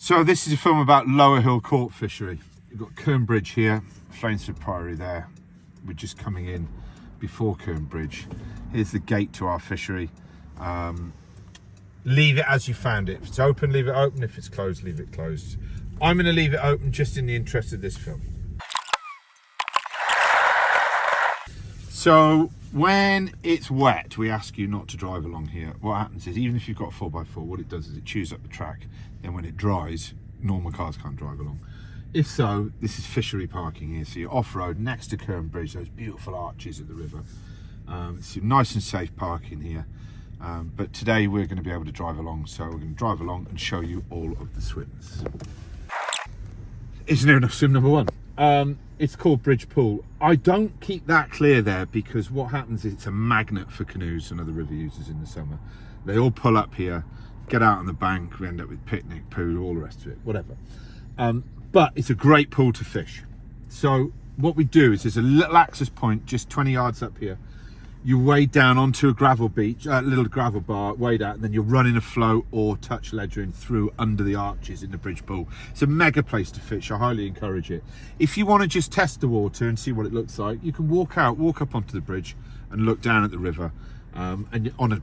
So this is a film about Lower Hill Court fishery. You've got Kern Bridge here, Fainsford Priory there. We're just coming in before Kern Bridge. Here's the gate to our fishery. Leave it as you found it. If it's open, leave it open. If it's closed, leave it closed. I'm going to leave it open just in the interest of this film. So when it's wet, we ask you not to drive along here. What happens is, even if you've got a 4x4, what it does is it chews up the track. Then when it dries, normal cars can't drive along. If so, this is fishery parking here. So you're off-road next to Kern Bridge, those beautiful arches at the river. It's nice and safe parking here. But today we're going to be able to drive along. So we're going to drive along and show you all of the swims. Isn't there enough swim number one? It's called Bridge Pool. I don't keep that clear there because what happens is it's a magnet for canoes and other river users in the summer. They all pull up here, get out on the bank, we end up with picnic, pool, all the rest of it, whatever. But it's a great pool to fish. So what we do is there's a little access point just 20 yards up here. You wade down onto a gravel beach, a little gravel bar, wade out, and then you'll run in a float or touch ledgering through under the arches in the Bridge Pool. It's a mega place to fish. I highly encourage it. If you want to just test the water and see what it looks like, you can walk up onto the bridge and look down at the river. And on a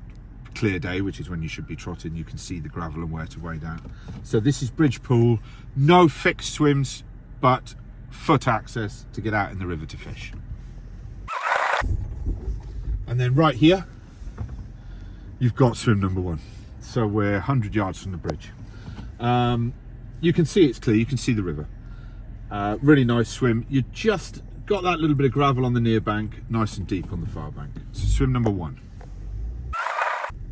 clear day, which is when you should be trotting, you can see the gravel and where to wade out. So this is Bridge Pool. No fixed swims, but foot access to get out in the river to fish. And then right here, you've got swim number one. So we're 100 yards from the bridge. You can see it's clear, you can see the river. Really nice swim. You just got that little bit of gravel on the near bank, nice and deep on the far bank. So swim number one.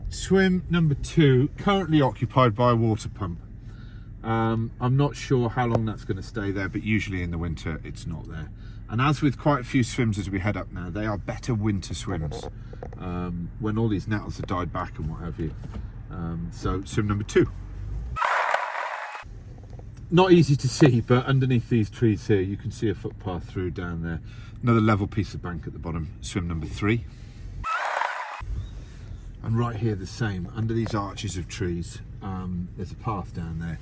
Swim number two, currently occupied by a water pump. I'm not sure how long that's going to stay there, but usually in the winter it's not there. And as with quite a few swims as we head up now, they are better winter swims when all these nettles have died back and what have you. So swim number two. Not easy to see, but underneath these trees here you can see a footpath through down there. Another level piece of bank at the bottom. Swim number three. And right here the same, under these arches of trees, there's a path down there.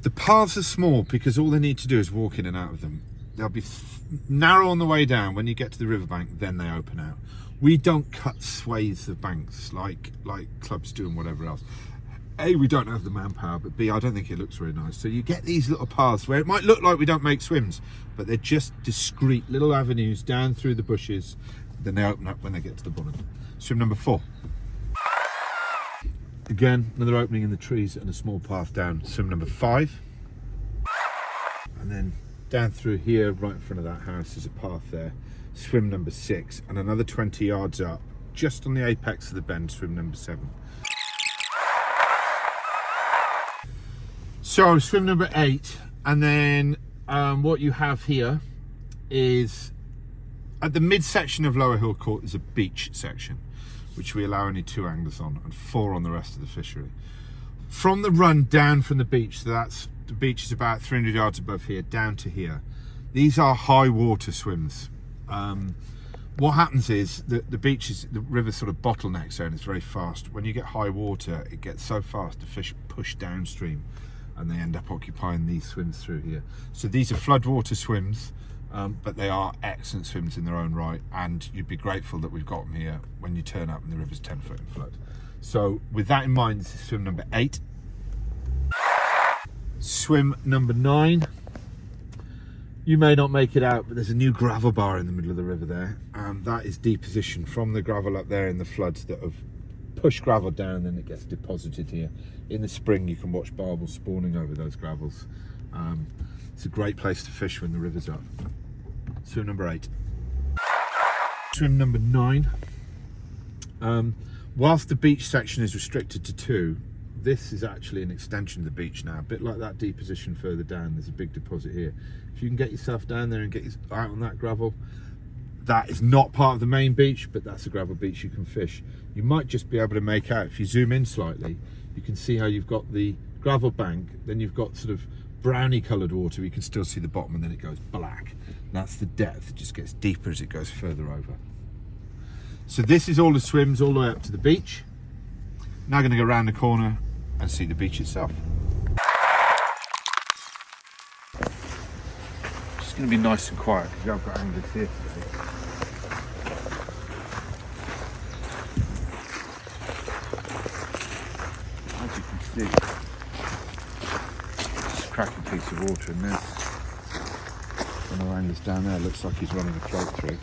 The paths are small because all they need to do is walk in and out of them. They'll be narrow on the way down. When you get to the riverbank, then they open out. We don't cut swathes of banks like clubs do and whatever else. A, we don't have the manpower, but B, I don't think it looks very nice. So you get these little paths where it might look like we don't make swims, but they're just discreet little avenues down through the bushes. Then they open up when they get to the bottom. Swim number four. Again, another opening in the trees and a small path down. Swim number five. And then down through here, right in front of that house, is a path there. Swim number six. And another 20 yards up, just on the apex of the bend, swim number seven. So swim number eight. And then what you have here is, at the midsection of Lower Hill Court is a beach section, which we allow only 2 anglers on and 4 on the rest of the fishery. From the run down from the beach, so that's, the beach is about 300 yards above here, down to here. These are high water swims. What happens is that the river sort of bottlenecks there and it's very fast. When you get high water, it gets so fast the fish push downstream and they end up occupying these swims through here. So these are floodwater swims. But they are excellent swims in their own right, and you'd be grateful that we've got them here when you turn up and the river's 10 foot in flood. So with that in mind, this is swim number 8. Swim number 9. You may not make it out, but there's a new gravel bar in the middle of the river there, and that is deposition from the gravel up there in the floods that have pushed gravel down and then it gets deposited here. In the spring you can watch barbels spawning over those gravels. It's a great place to fish when the river's up. Swim number 8. Swim number 9. Whilst the beach section is restricted to 2, this is actually an extension of the beach now, a bit like that deposition further down. There's a big deposit here. If you can get yourself down there and get out on that gravel, that is not part of the main beach, but that's a gravel beach you can fish. You might just be able to make out, if you zoom in slightly, you can see how you've got the gravel bank, then you've got sort of browny coloured water. You can still see the bottom and then it goes black. That's the depth. It just gets deeper as it goes further over. So this is all the swims all the way up to the beach. Now going to go around the corner and see the beach itself. going to be nice and quiet because I've got anglers here today. As you can see, just a cracking piece of water in there. One of our anglers down there looks like he's running a float through.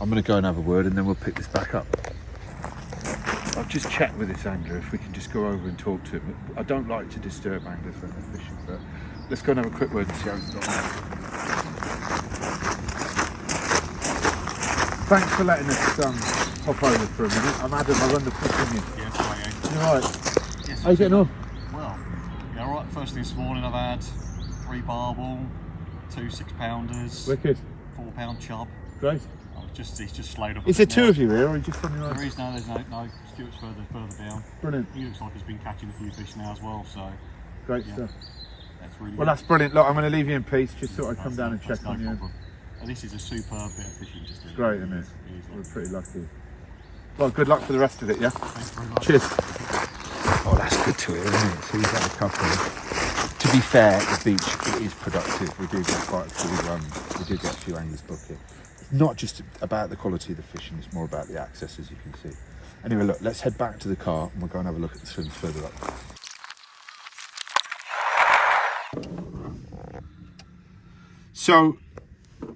I'm going to go and have a word and then we'll pick this back up. I've just checked with this angler if we can just go over and talk to him. I don't like to disturb anglers when they're fishing, but let's go and have a quick word and see how he's got on. Thanks for letting us hop over for a minute. I'm Adam, I run the fishing. Yes, I am. You alright? Yes, how you getting on? Well, yeah, alright. First thing this morning I've had 3 barbel, 2 6-pounders, Wicked. 4-pound chub. Great. He's just slayed up. Is there 2 of you here or are you just on your own? There is no, there's no. Stuart's further down. Brilliant. He looks like he's been catching a few fish now as well, so. Great yeah, stuff. That's really well, good. that's brilliant. Look, I'm going to leave you in peace. Just thought I'd come down and check on you. Problem. And this is a superb bit of fishing. Just It's great, isn't it? We're We're pretty lucky. Well, good luck for the rest of it, yeah? Thanks very much. Cheers. Oh, that's good to hear, isn't it? So you've had a couple. To be fair, the beach, it is productive. We do get quite a few, we do get a few anglers booking. It's not just about the quality of the fishing, it's more about the access, as you can see. Anyway, look, let's head back to the car and we'll go and have a look at the swims further up. So,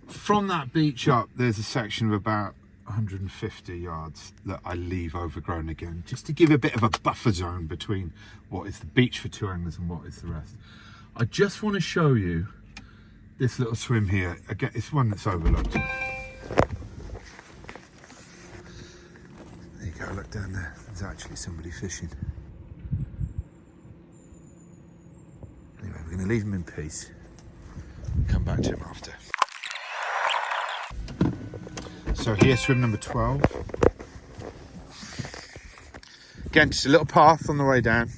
from that beach up, there's a section of about 150 yards that I leave overgrown again, just to give a bit of a buffer zone between what is the beach for 2 anglers and what is the rest. I just want to show you this little swim here. Again, it's one that's overlooked. There you go, look down there. There's actually somebody fishing. Anyway, we're going to leave him in peace. Come back to him after. So here's swim number 12. Again, just a little path on the way down.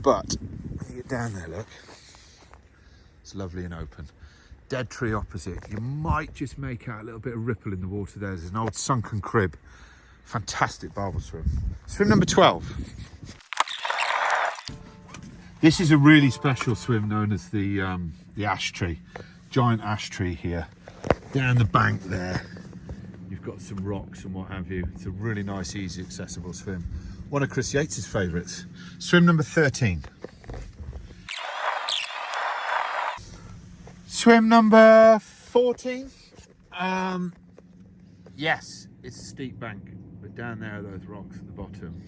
But when you get down there, look, it's lovely and open. Dead tree opposite. You might just make out a little bit of ripple in the water there. There's an old sunken crib. Fantastic barbel swim. Swim number 12. This is a really special swim known as the ash tree. Giant ash tree here. Down the bank there, you've got some rocks and what have you. It's a really nice, easy, accessible swim. One of Chris Yates' favourites. Swim number 13. Swim number 14. Yes, it's a steep bank, but down there are those rocks at the bottom.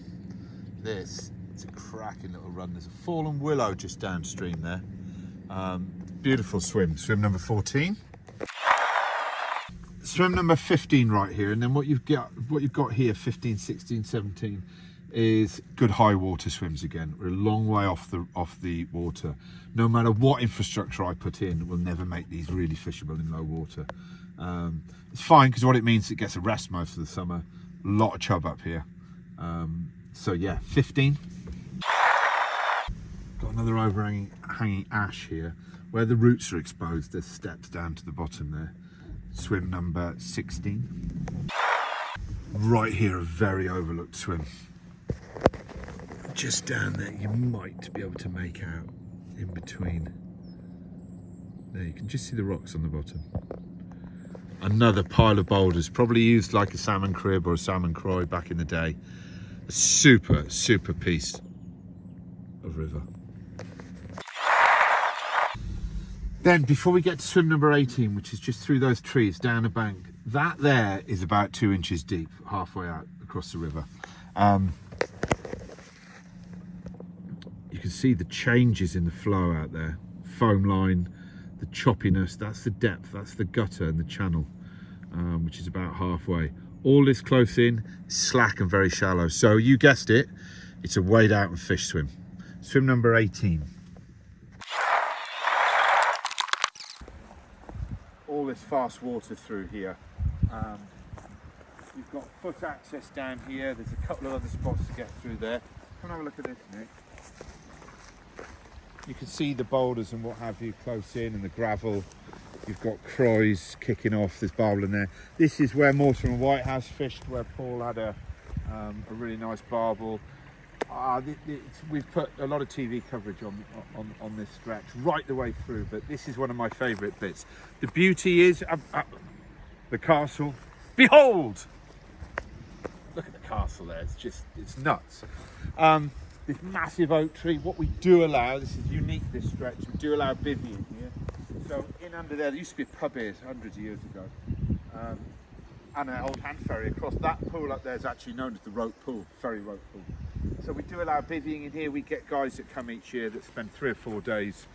This, it's a cracking little run. There's a fallen willow just downstream there. Beautiful swim. Swim number 14. Swim number 15 right here, and then what you've got here, 15, 16, 17, is good high water swims again. We're a long way off the water. No matter what infrastructure I put in, we'll never make these really fishable in low water. It's fine because what it means, it gets a rest most of the summer. A lot of chub up here. So yeah, 15. Got another overhanging ash here. Where the roots are exposed, there's steps down to the bottom there. Swim number 16. Right here, a very overlooked swim. Just down there, you might be able to make out in between. There, you can just see the rocks on the bottom. Another pile of boulders, probably used like a salmon crib or a salmon croy back in the day. A super piece of river. Then, before we get to swim number 18, which is just through those trees, down a bank, that there is about 2 inches deep, halfway out across the river. You can see the changes in the flow out there. Foam line, the choppiness, that's the depth, that's the gutter and the channel, which is about halfway. All this close in, slack and very shallow. So you guessed it, it's a wade out and fish swim. Swim number 18. All this fast water through here. You've got foot access down here. There's a couple of other spots to get through there. Come and have a look at this, Nick. You can see the boulders and what have you close in, and the gravel. You've got croys kicking off. There's barbel in there. This is where Mortimer and Whitehouse fished, where Paul had a really nice barbel. We've put a lot of TV coverage on this stretch right the way through, but this is one of my favourite bits. The beauty is the castle. Behold! Look at the castle there. It's nuts. This massive oak tree. What we do allow, this is unique. This stretch, we do allow bivvying here. So in under there used to be a pub here hundreds of years ago. And an old hand ferry across. That pool up there is actually known as the rope pool, ferry rope pool. So we do allow bivvying in here. We get guys that come each year that spend 3 or 4 days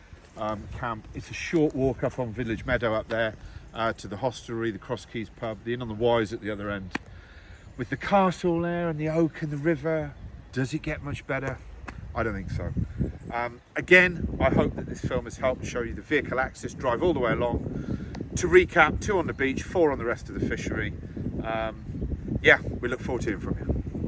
camp. It's a short walk up on Village Meadow up there to the hostelry, the Cross Keys pub, the Inn on the Wise at the other end. With the castle there and the oak and the river, does it get much better? I don't think so. Again, I hope that this film has helped show you the vehicle access drive all the way along. To recap, 2 on the beach, 4 on the rest of the fishery. Yeah, we look forward to hearing from you.